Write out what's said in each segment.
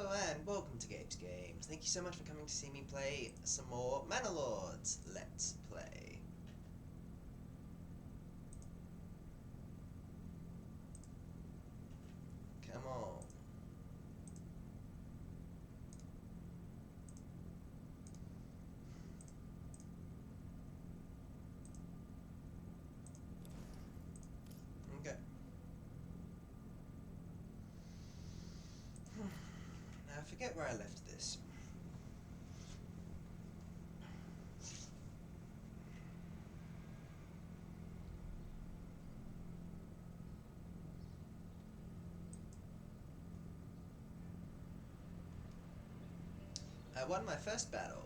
Hello and welcome to Gabe's Games. Thank you so much for coming to see me play some more Manor Lords. Let's play. Come on. Okay. Now I forget where I left this. I won my first battle.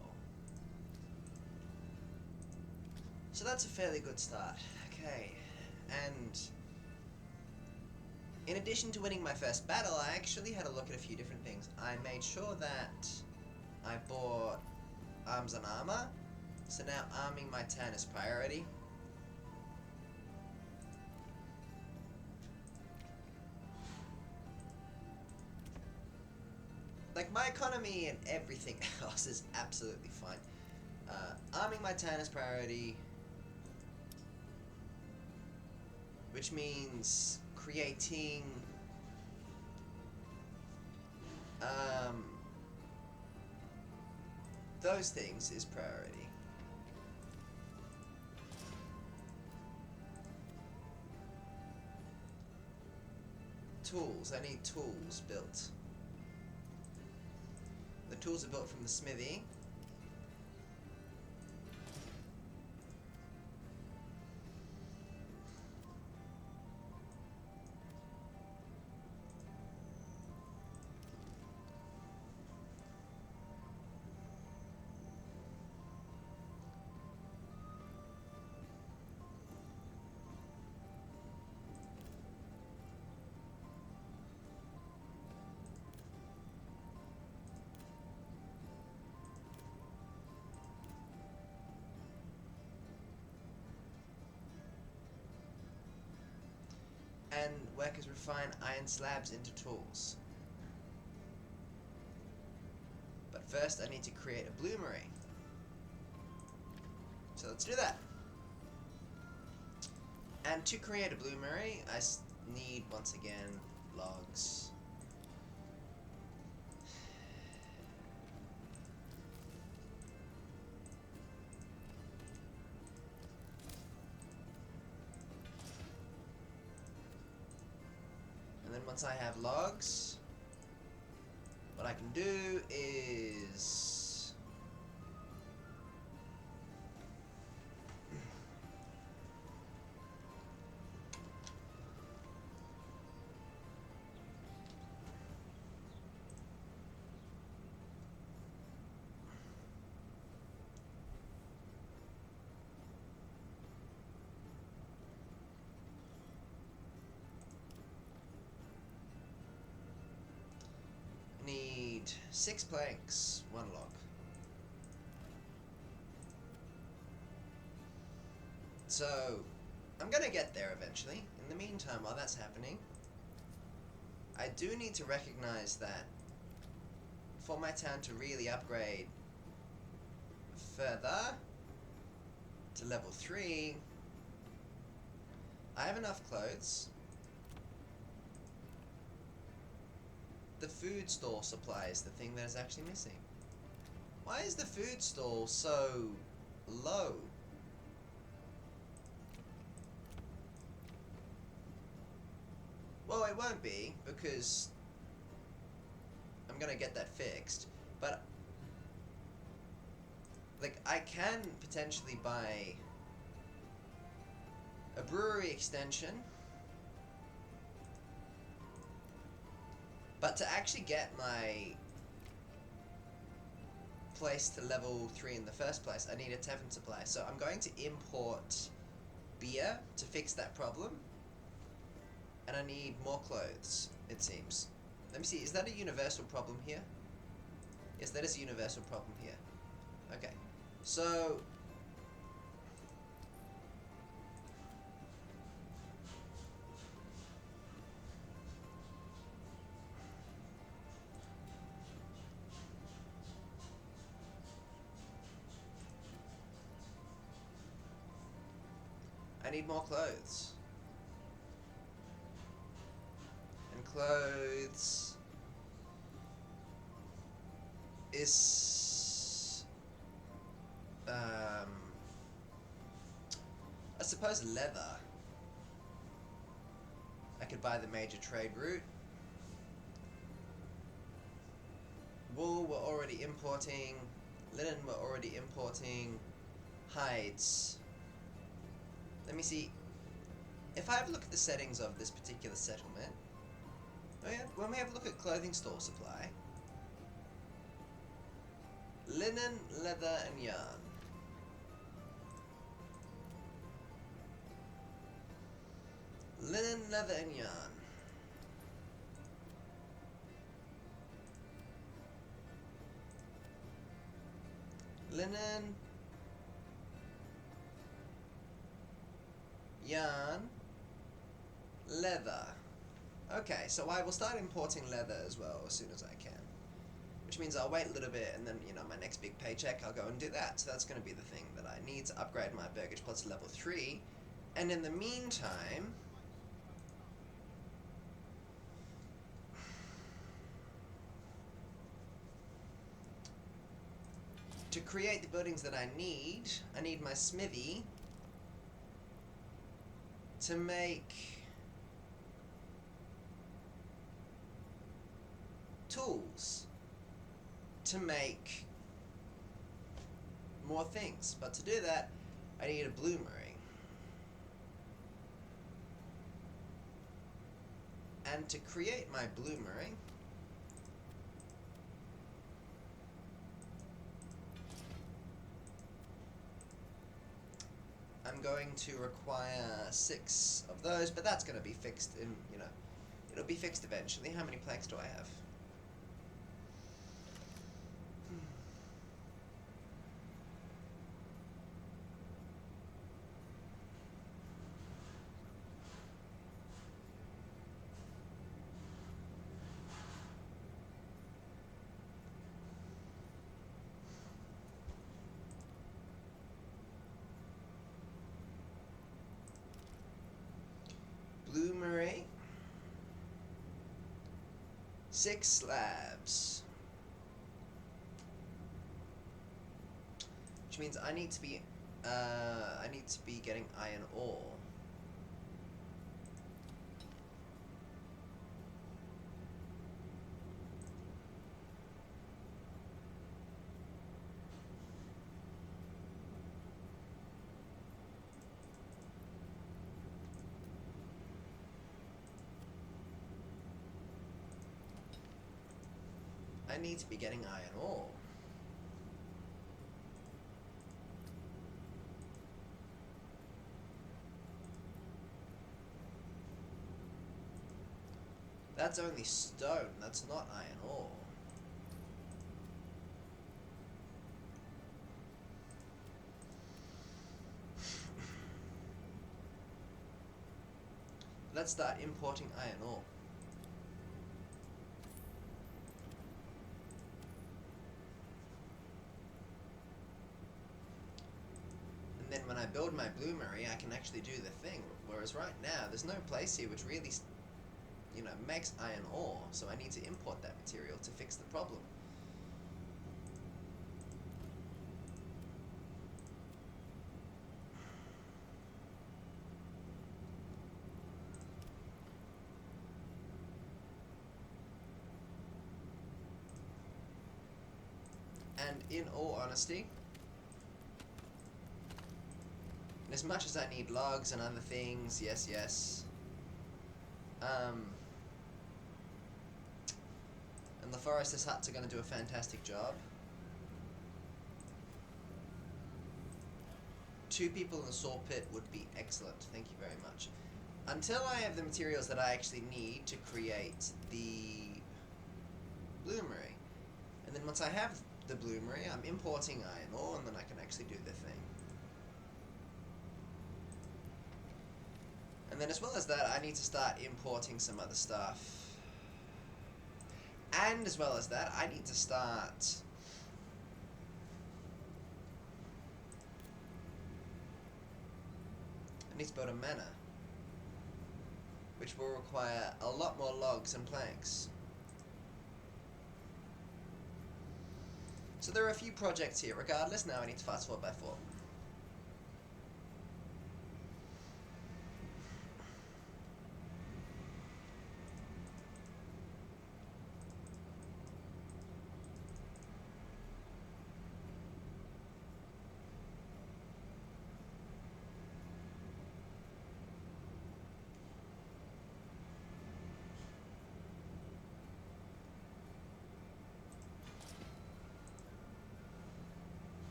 So that's a fairly good start. Okay. And in addition to winning my first battle, I actually had a look at a few different things. I made sure that I bought arms and armor. So now arming my turn is priority. Like, my economy and everything else is absolutely fine. Arming my turn is priority, which means creating those things is priority. Tools. I need tools built. The tools are built from the smithy. And workers refine iron slabs into tools. But first I need to create a bloomery. So let's do that. And to create a bloomery, I need, once again, logs. And then once I have logs, what I can do is need 6 planks, 1 log. So, I'm gonna get there eventually. In the meantime, while that's happening, I do need to recognize that for my town to really upgrade further to level 3, I have enough clothes. The food store supply is the thing that is actually missing. Why is the food store so low? Well, it won't be, because I'm gonna get that fixed. But, like, I can potentially buy a brewery extension. But to actually get my place to level 3 in the first place, I need a tavern supply. So I'm going to import beer to fix that problem. And I need more clothes, it seems. Let me see, is that a universal problem here? Yes, that is a universal problem here. Okay. So I need more clothes. And clothes is I suppose leather. I could buy the major trade route. Wool we're already importing. Linen we're already importing. Hides. Let me see. If I have a look at the settings of this particular settlement. Oh yeah, when we have a look at clothing store supply. Linen, leather, and yarn. Linen, leather, and yarn. Linen, yarn, leather. Okay, so I will start importing leather as well as soon as I can. Which means I'll wait a little bit and then, you know, my next big paycheck, I'll go and do that. So that's going to be the thing that I need to upgrade my Burgage Plus to level 3. And in the meantime... to create the buildings that I need my smithy to make tools, to make more things. But to do that, I need a bloomery. And to create my bloomery, I'm going to require 6 of those, but that's going to be fixed in, you know, it'll be fixed eventually. How many planks do I have? Bloomery. 6 slabs. Which means I need to be getting iron ore. I need to be getting iron ore. That's only stone, that's not iron ore. Let's start importing iron ore. And then when I build my bloomery, I can actually do the thing. Whereas right now, there's no place here which really, you know, makes iron ore. So I need to import that material to fix the problem. And in all honesty, as much as I need logs and other things, yes. And the forester's huts are going to do a fantastic job. 2 people in the saw pit would be excellent, thank you very much. Until I have the materials that I actually need to create the bloomery. And then once I have the bloomery, I'm importing iron ore, and then I can actually do the thing. And then as well as that, I need to start importing some other stuff. And as well as that, I need to start... need to build a manor, which will require a lot more logs and planks. So there are a few projects here. Regardless, now I need to fast forward by 4.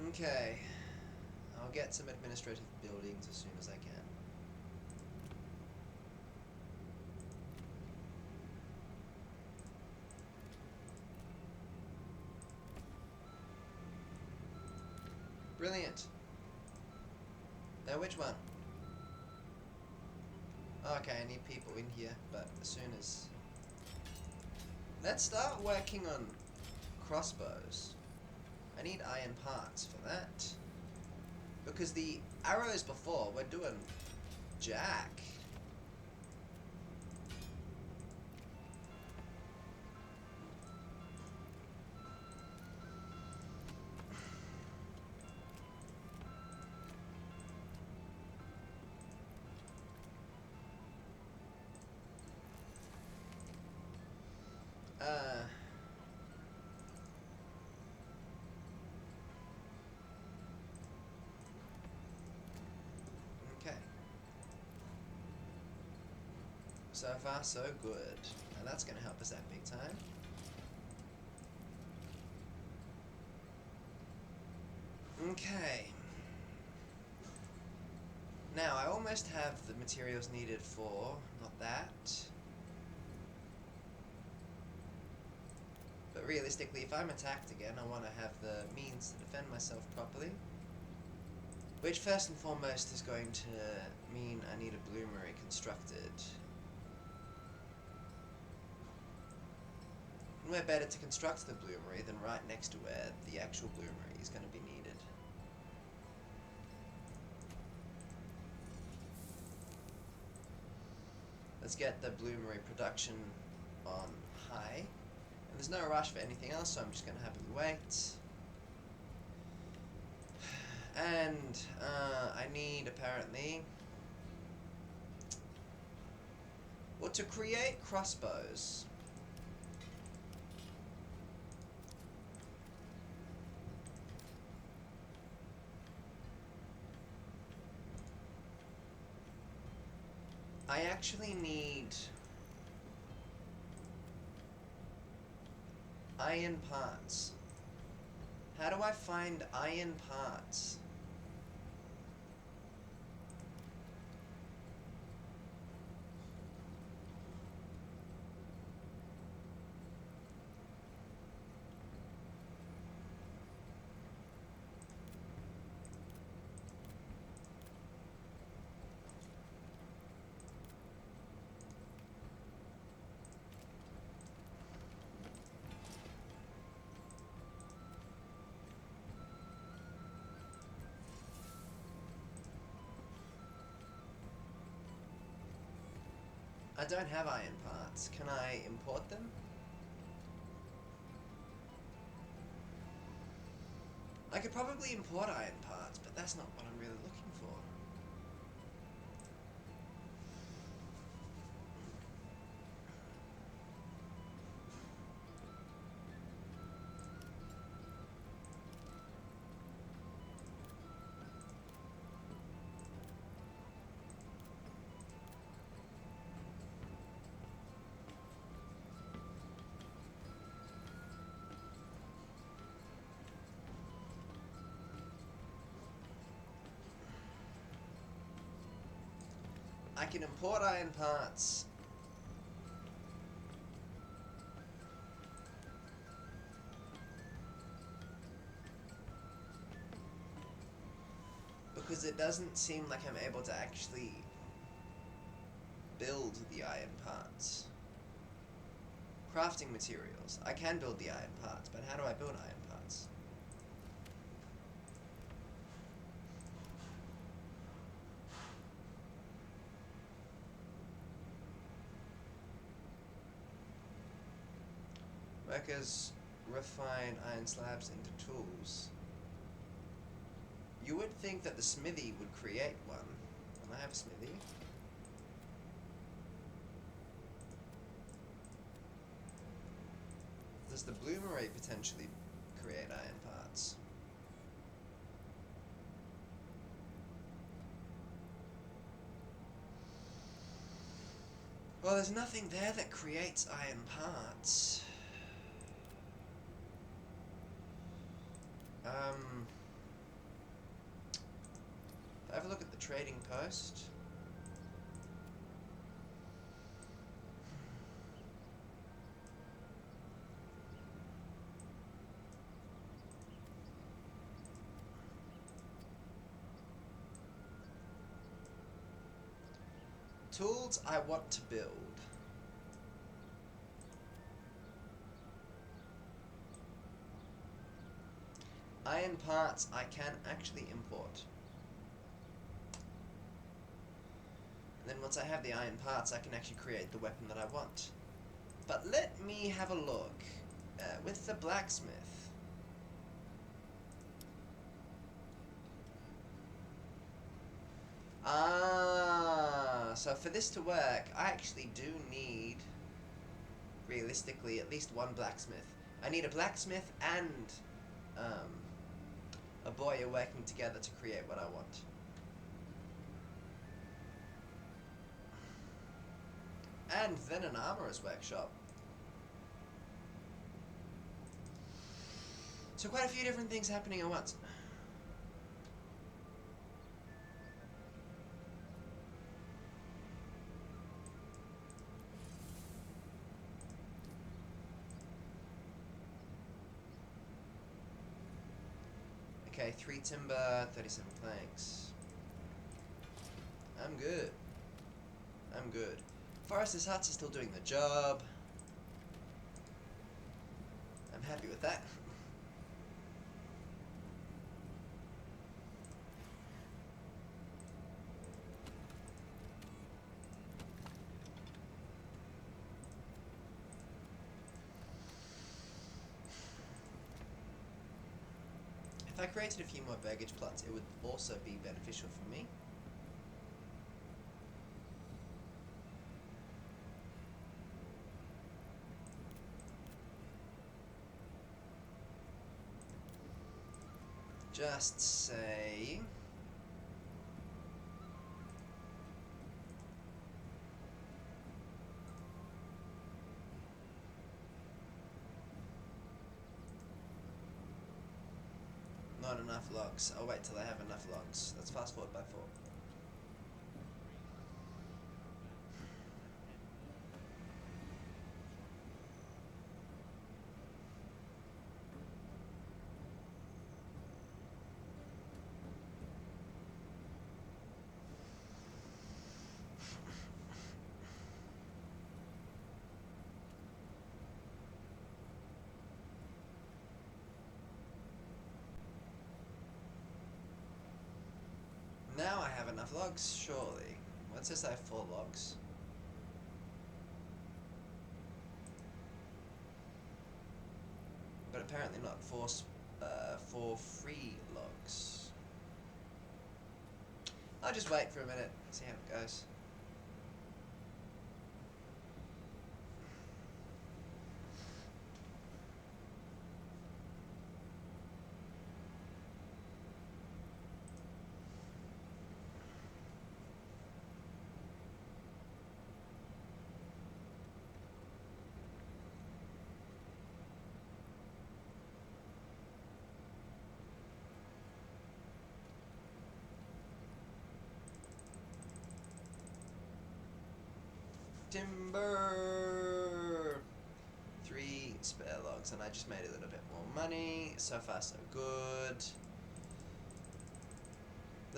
Okay, I'll get some administrative buildings as soon as I can. Brilliant. Now which one? Okay, I need people in here, but as soon as... Let's start working on crossbows. I need iron parts for that. Because the arrows before were doing jack. Okay. So far, so good. And that's going to help us out big time. Okay. Now, I almost have the materials needed for... not that. But realistically, if I'm attacked again, I want to have the means to defend myself properly. Which, first and foremost, is going to mean I need a bloomery constructed. And where better to construct the bloomery than right next to where the actual bloomery is going to be needed. Let's get the bloomery production on high. And there's no rush for anything else, so I'm just going to happily wait. And I need, apparently... well, to create crossbows... I actually need iron parts. How do I find iron parts? I don't have iron parts. Can I import them? I could probably import iron parts, but that's not what I'm really looking for. I can import iron parts. Because it doesn't seem like I'm able to actually build the iron parts. Crafting materials. I can build the iron parts, but how do I build iron parts? Workers refine iron slabs into tools. You would think that the smithy would create one. And I have a smithy. Does the bloomery potentially create iron parts? Well, there's nothing there that creates iron parts. Have a look at the trading post. Tools I want to build. Iron parts I can actually import. And then once I have the iron parts, I can actually create the weapon that I want. But let me have a look with the blacksmith. So for this to work, I actually do need, realistically, at least one blacksmith. I need a blacksmith and a bowyer working together to create what I want. And then an armorer's workshop. So quite a few different things happening at once. Okay, 3 timber, 37 planks. I'm good. I'm good. Forester's huts are still doing the job. I'm happy with that. If I created a few more baggage plots, it would also be beneficial for me. Just say... Not enough logs. I'll wait till I have enough logs. Let's fast forward by 4. Now I have enough logs, surely. What's this? I have 4 logs. But apparently not 4 free logs. I'll just wait for a minute, see how it goes. Timber! 3 spare logs, and I just made a little bit more money. So far, so good.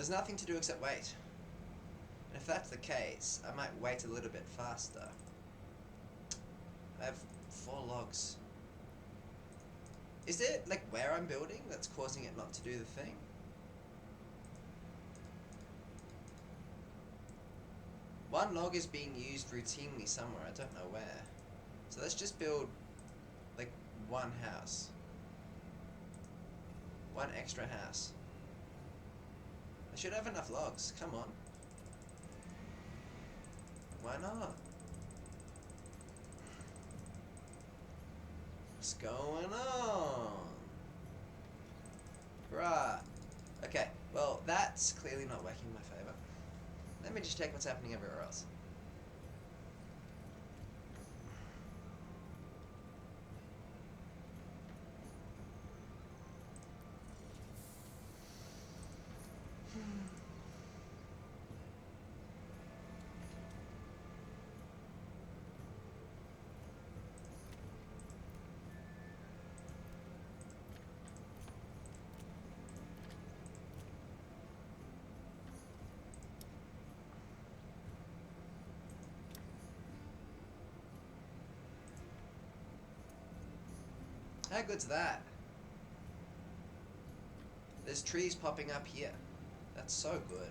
There's nothing to do except wait. And if that's the case, I might wait a little bit faster. I have 4 logs. Is it like where I'm building that's causing it not to do the thing? One log is being used routinely somewhere, I don't know where. So let's just build like one house. One extra house. I should have enough logs, come on. Why not? What's going on? Right. Okay, well, that's clearly not working in my favour. Let me just check what's happening everywhere else. How good's that? There's trees popping up here. That's so good.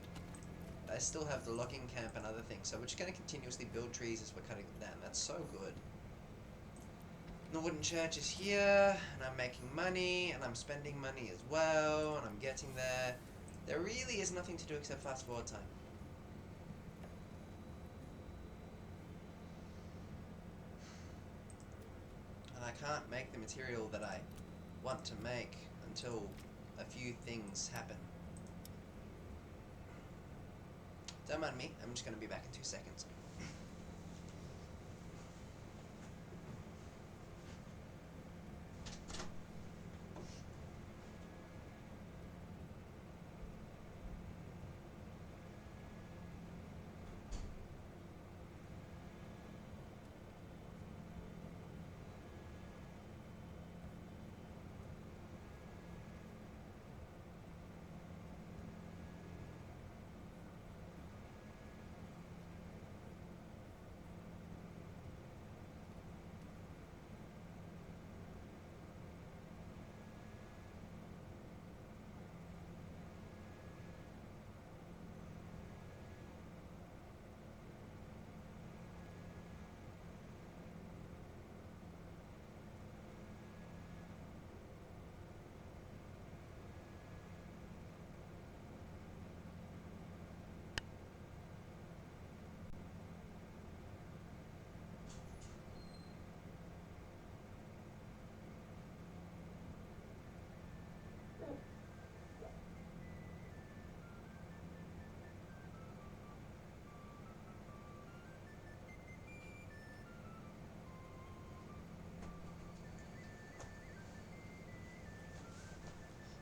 I still have the logging camp and other things, so we're just going to continuously build trees as we're cutting them down. That's so good. The wooden church is here, and I'm making money, and I'm spending money as well, and I'm getting there. There really is nothing to do except fast forward time. And I can't make the material that I want to make until a few things happen. Don't mind me, I'm just going to be back in 2 seconds.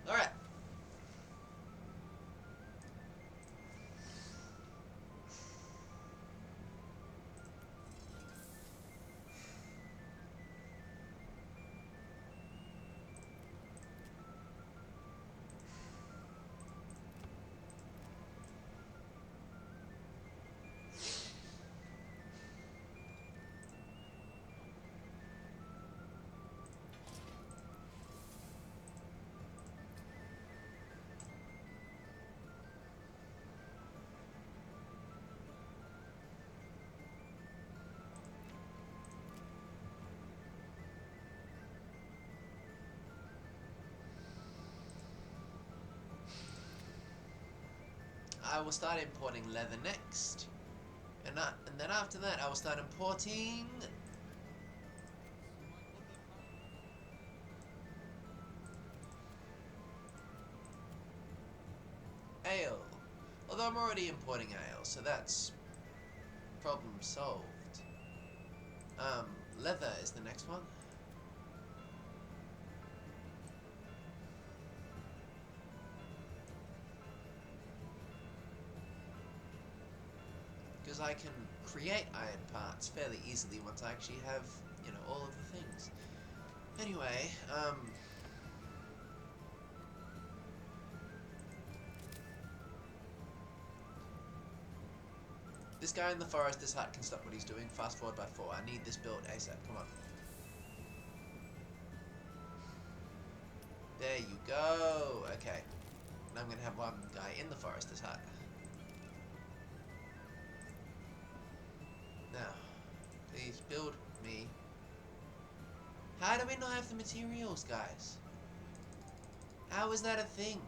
Alright. I will start importing leather next. And then after that, I will start importing ale. Although I'm already importing ale, so that's problem solved. Leather is the next one. Because I can create iron parts fairly easily once I actually have, you know, all of the things. Anyway, This guy in the forest, this hut can stop what he's doing. Fast forward by 4. I need this built ASAP. Come on. There you go. Okay. Now I'm going to have one guy in the forest, this hut. Now, please build me. How do we not have the materials, guys? How is that a thing?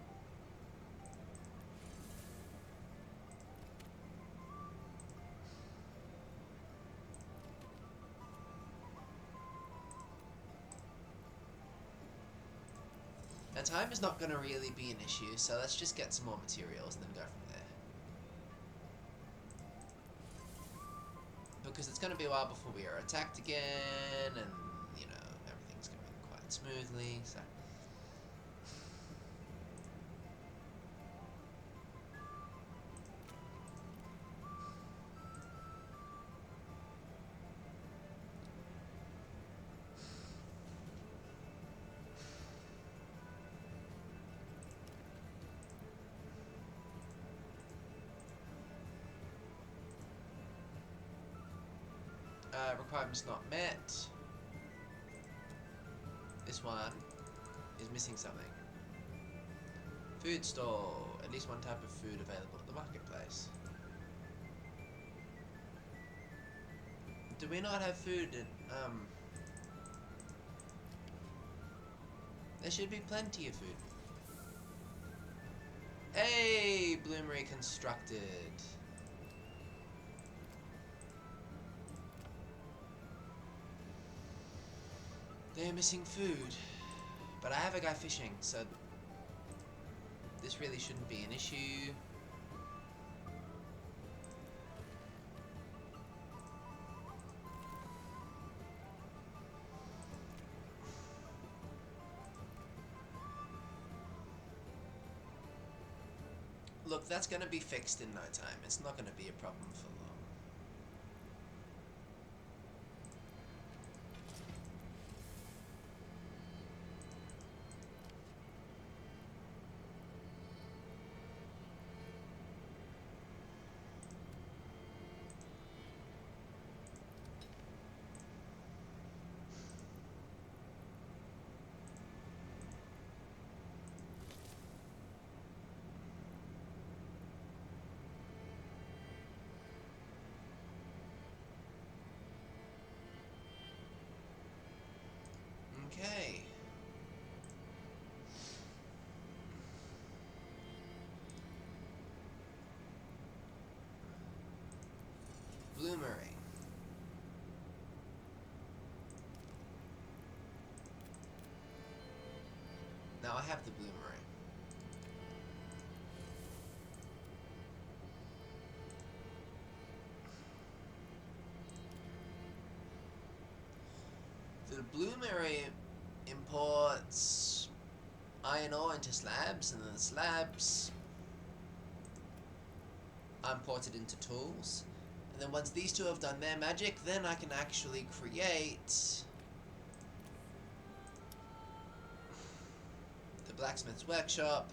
Now, time is not going to really be an issue, so let's just get some more materials and then go from there. Because it's going to be a while before we are attacked again, and, you know, everything's going quite smoothly, so... requirements not met. This one is missing something. Food store. At least one type of food available at the marketplace. Do we not have food in, there should be plenty of food. Hey! Bloomery constructed. They're missing food, but I have a guy fishing, so this really shouldn't be an issue. Look, that's going to be fixed in no time. It's not going to be a problem for long. Okay. Bloomery. Now I have the bloomery. The bloomery imports iron ore into slabs, and then the slabs are imported into tools. And then once these two have done their magic, then I can actually create the blacksmith's workshop,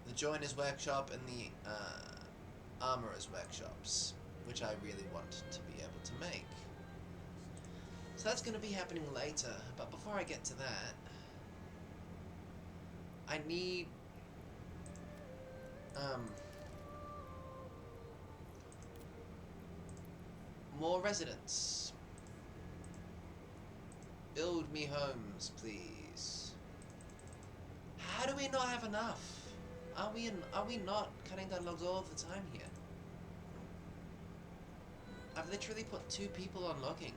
the joiner's workshop, and the armorer's workshops, which I really want to be able to make. So that's going to be happening later, but before I get to that, I need more residents. Build me homes, please. How do we not have enough? Are we not cutting down logs all the time here? I've literally put 2 people on logging.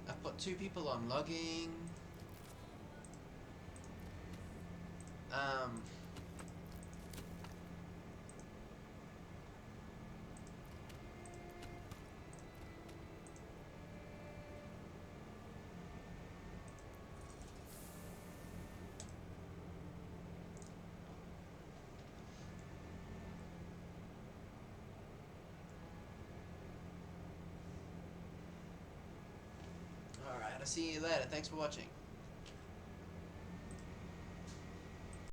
I've put 2 people on logging. I'll see you later. Thanks for watching.